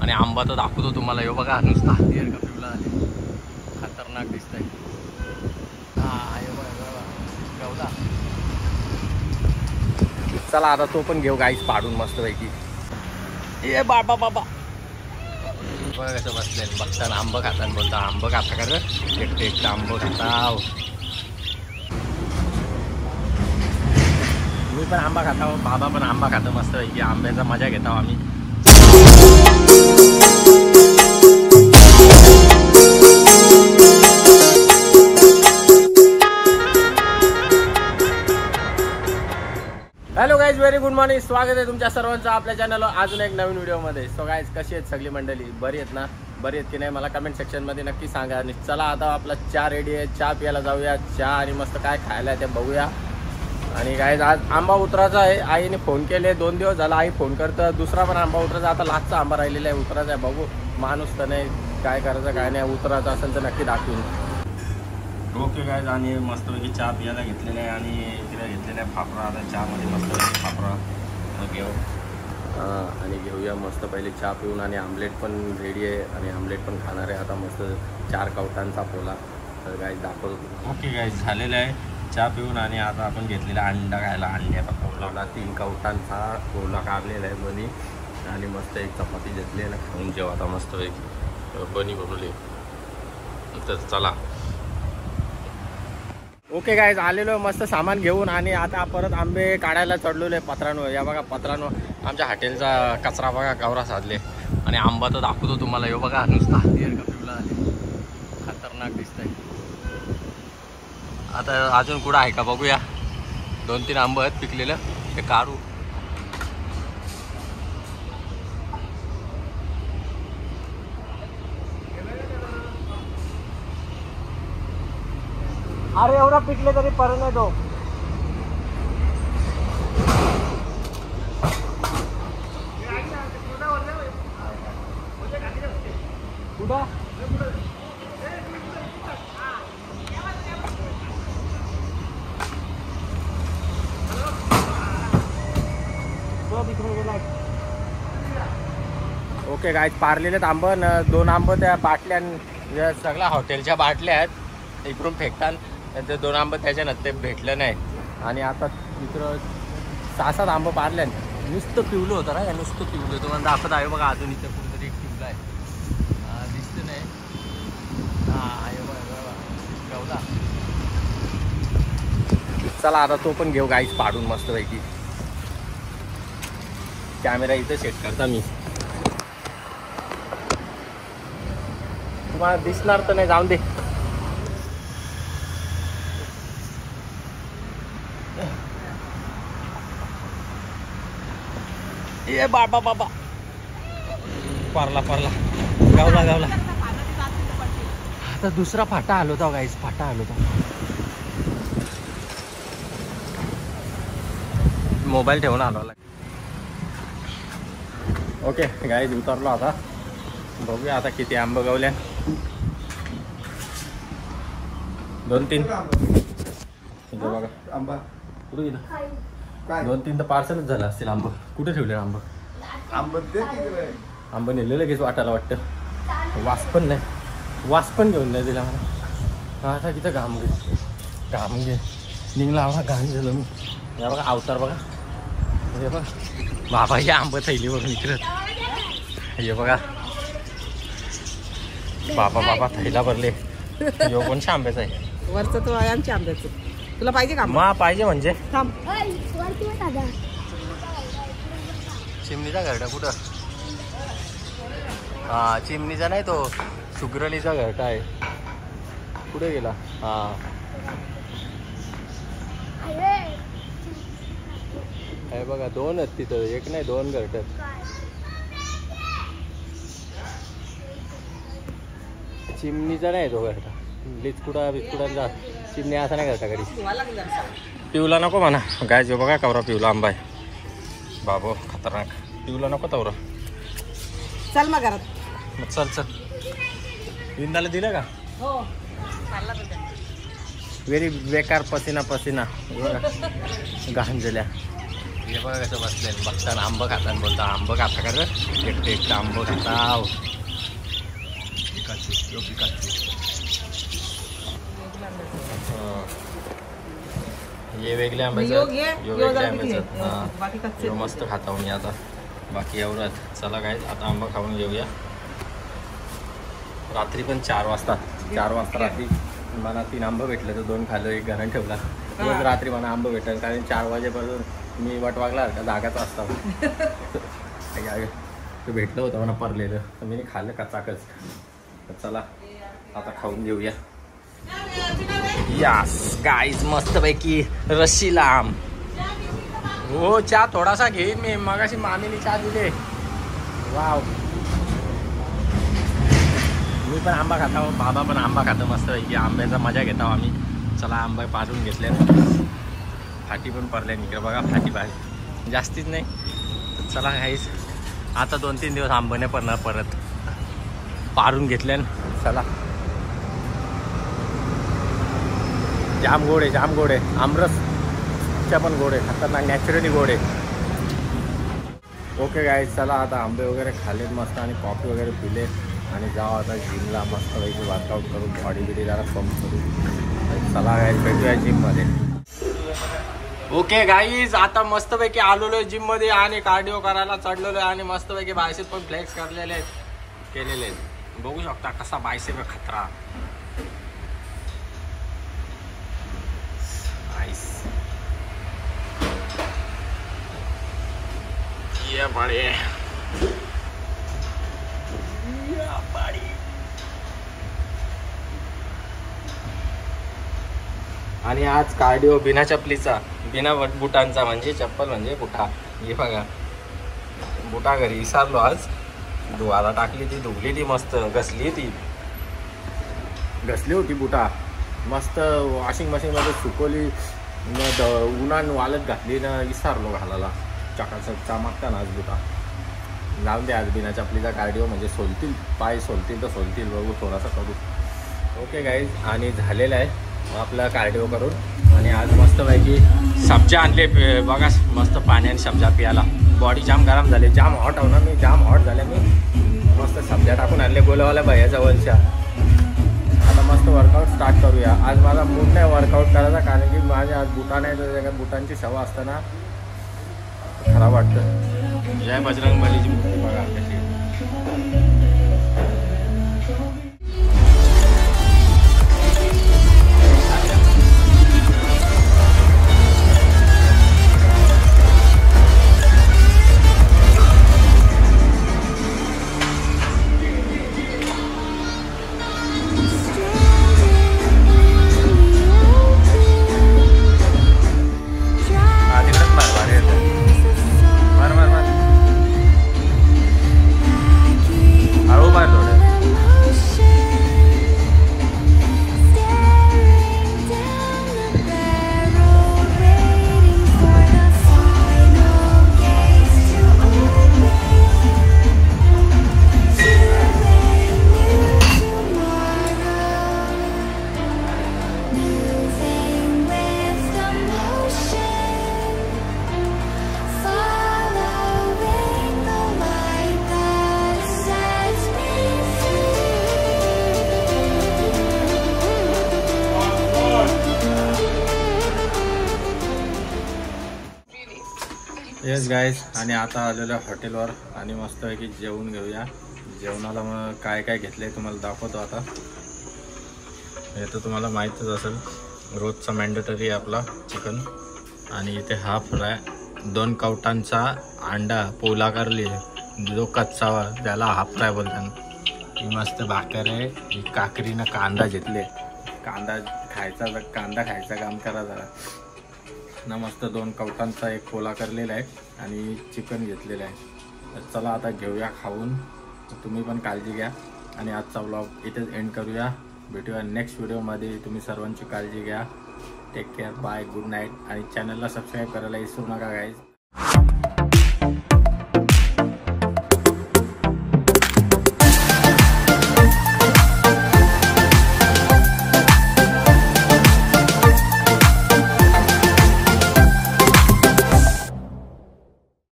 आणि आंबा तर दाखवतो तुम्हाला. हे बघा नुसता हाती आहे का पिवला आले, खतरनाक दिसतंय. गवला. चला आता तो पण घेऊ गाईस पाडून मस्त पैकी. ए बाबा बाबा बघा कसं बसले बघताना आंबा खाताना बोलता आंबा खाता का रे, एकटे एकटं आंबा खाताव. मी पण आंबा खाता, बाबा पण आंबा खातो मस्त पैकी. आंब्याचा मजा घेतो आम्ही. Hello guys, very good morning. स्वागत आहे तुमच्या सर्वांचं आपल्या चॅनलवर अजून एक नवीन व्हिडिओमध्ये. सो गाईज, कशी आहेत सगळी मंडळी? बरी आहेत ना? बरी आहेत की नाही मला कमेंट सेक्शनमध्ये नक्की सांगा. आणि चला आता आपला चहा रेडी आहे, चहा प्यायला जाऊया. चहा आणि मस्त काय खायला आहे ते बघूया. आणि गाईज आज आंबा उतरायचा आहे. आईने फोन केले, 2 दिवस झाला आई फोन करतं. दुसरा पण आंबा उतरायचा, आता लास्टचा आंबा राहिलेला आहे उतरायचा आहे. बघू माणूस तर नाही, काय करायचं काय नाही. उतरायचं असेल तर नक्की दाखवीन. ओके गाईज, आणि मस्तपैकी चहा पियाला घेतलेला आहे आणि तिला घेतलेला आहे फाफडा. आता चहामध्ये मस्तपैकी फाफडा घेऊ आणि घेऊया मस्त. पहिले चहा पिऊन आणि आमलेट पण रेडी आहे आणि आमलेट पण खाणार आहे आता. मस्त 4 कवटांचा पोला तर गाईज दाखवतो. ओके गाईज, झालेला आहे चहा पिऊन आणि आता आपण घेतलेला अंडा खायला. अंड्याचा पोला 3 कवटांचा पोला काढलेला आहे बनी. आणि मस्त एक चपाती घेतली आहे ना, खाऊन जेव आता मस्तपैकी बनी बनवली. तर चला ओके गाईज, आलेलो मस्त सामान घेऊन आणि आता परत आंबे काढायला चढलेलो आहे पत्रांवर. या बघा पत्रांवर आमच्या हॉटेलचा कचरा बघा गवरा साधले. आणि आंबा तर दाखवतो तुम्हाला. हे बघा नुसता हाती आहे का पिवला आले, खतरनाक दिसतंय. आता अजून कुठं आहे का बघूया. 2-3 आंबं आहेत पिकलेलं, ते काढू. अरे एवढा पिकले तरी परत नाही तो. Okay guys, पारलेलेत आंबं. 2 आंबं त्या बाटल्या सगळ्या हॉटेलच्या बाटल्या आहेत, इकडून फेकतात. ते 2 आंबं त्याच्यानं ते भेटलं नाही. आणि आता इकडं 6-7 आंबं पारल्या. नुसतं पिवलं होतं ना, नुसतं पिवलं. तुम्हाला दाखवत आहे बघा अजून इथं कुठेतरी एक पिवलं आहे, दिसतं नाही. गवला. चला आता तो पण घेऊ गाईज पाडून मस्तपैकी. कॅमेरा इथं सेट करता मी, तुम्हाला दिसणार तर नाही, जाऊन दे. ए बाबा बाबा पारला गावला. आता दुसरा फाटा आलो होता गाईस, फाटा आलो होता. मोबाईल ठेवून आलो. ओके गाईस, उतरलो आता. बघूया आता किती आंबा गावल्या. 2-3 बघा आंबा कुठे गेला. 2-3 तर पार्सलच झालं असतील आंबं. कुठे ठेवले आंबं नेले लगेच वाटायला वाटतं. वास पण नाही, वास पण घेऊन नाही दिला मला. आता तिथं घाम घे निघला आम्हा, घाम झालं मी. या बघा अवतार बघा. हे बघा बाबा, हे आंबं थैलीवरून इकडं. हे बघा बाबा थैला भरले. यो कोणच्या आंब्याचं आहे? वरचं तो आहे आमच्या आंब्याचं. तुला पाहिजे का? मा पाहिजे म्हणजे थांब. चिमणीचा घरटा कुठं? हा चिमणीचा नाही, तो सुग्रणीचा घरटा आहे. कुठे गेला? हा हे बघा 2 आहेत तिथं, एक नाही 2 घरट आहेत. चिमणीचा नाही तो घरटा. बिस्कुटांचा चिमणी असा नाही घरटा कधी. पिवला नको म्हणा गाय. जो बघा कवरा पिवला आंबा आहे. बाबो खतरनाक. पिवला नको तवरा. चल मग घरात. चल विंदाला दिलं का? हो, व्हेरी बेकार. पसिना घाण झाल्या. हे बघा कसं बसले बघताना आंबं खाताना बोलता आंबं खाता का रे एकटं एकटं आंबं खाता पिकाची हे वेगळे आंब्याचं वेगळ्या आंब्याचं हां मस्त खाता मी आता बाकी एवढंच चला काय आता आंबा खाऊन घेऊया रात्री पण 4 वाजता रात्री मला 3 आंबं भेटले तर 2 खाल्लं 1 घरात ठेवला रोज रात्री मला आंबं भेटेल कारण 4 वाजेपर्यंत मी वाट वागला का जागाच असता ते भेटलं होतं मला परलेलं तर मी खाल्लं कचाकच तर चला आता खाऊन घेऊया यस गाईज मस्तपैकी रशीला आम हो चहा थोडासा घेईन मी मगाशी मामीने चहा दिले वाव मी पण आंबा खाता बाबा पण आंबा खातो मस्तपैकी आंब्याचा मजा घेतो आम्ही चला आंबा पाजून घेतले फाटी पण पडल्या इकडे बघा फाटी पाहिजे जास्तीच नाही तर चला काहीच आता 2-3 दिवस आंबा नाही पडणार परत पारून घेतल्या चला जाम गोड आहे आमरसच्या पण गोड आहे खतरनाक नॅचरली गोड आहे ओके गाईज चला आता आंबे वगैरे खाल्लेत मस्त आणि कॉफी वगैरे पिले आणि जाऊ आता जिमला मस्तपैकी वर्कआउट करून बॉडी बिडी जरा पंप करू चला गाईज भेटूया जिममध्ये ओके गाईज आता मस्तपैकी आलेलो आहे जिममध्ये आणि कार्डिओ करायला चढलेलो आहे आणि मस्तपैकी बायसेप पण फ्लेक्स केलेले आहेत बघू शकता कसा बायसेप आहे खतरा आणि आज कार्डिओ बिना चपलीचा बिना बुटांचा म्हणजे चप्पल म्हणजे बुटा हे बघा बुटा घरी विसरलो आज धुवायला टाकली ती धुवली ती मस्त घसली होती बुटा मस्त वॉशिंग मशीनमध्ये सुकवली उन्हान वालत घातली ना विसरलो घालायला चकाचक चमकता ना आज बुटा लावून दे आज बिना चपलीचा कार्डिओ म्हणजे सोलतील पाय सोलतील तर सोलतील बघू थोडासा करू ओके गाईज आणि झालेलं आहे आपला कार्डिओ करून आणि आज मस्तपैकी सब्जा आणले बघा मस्त पाण्याने सब्जा प्यायला बॉडी जाम गरम झाले जाम हॉट हो ना मी जाम हॉट झाले मी मस्त सब्जा टाकून आणले गोलवाल्या भैया जवळच्या आता मस्त वर्कआउट स्टार्ट करूया आज माझा मूड नाही वर्कआउट करायचा कारण की माझ्या आज बुटा नाही तर बुटांची सवय असताना खराब वाटतं जय बजरंगबलीची मूर्ती बघा कशी येस गाईज आणि आता आलेलो हॉटेलवर आणि मस्तपैकी जेवून घेऊया जेवणाला मग काय काय घेतलंय तुम्हाला दाखवतो आता हे तर तुम्हाला माहीतच असेल रोजचा मॅन्डेटरी आपला चिकन आणि इथे हा फ्राय 2 कवटांचा अंडा पोला करली जो कच्चावा त्याला हाफ फ्राय बोलतात ही मस्त भाकर आहे ही काकरीनं कांदा घेतले कांदा खायचा काम करा जरा ना मस्त 2 कवटांचा एक पोला करलेला आहे आणि चिकन घेतलेलं आहे तर चला आता घेऊया खाऊन तुम्ही पण काळजी घ्या आणि आजचा व्लॉग इथेच एंड करूया भेटूया नेक्स्ट व्हिडिओमध्ये तुम्ही सर्वांची काळजी घ्या take care bye good night आणि चॅनलला सबस्क्राईब करायला विसरू नका गाईज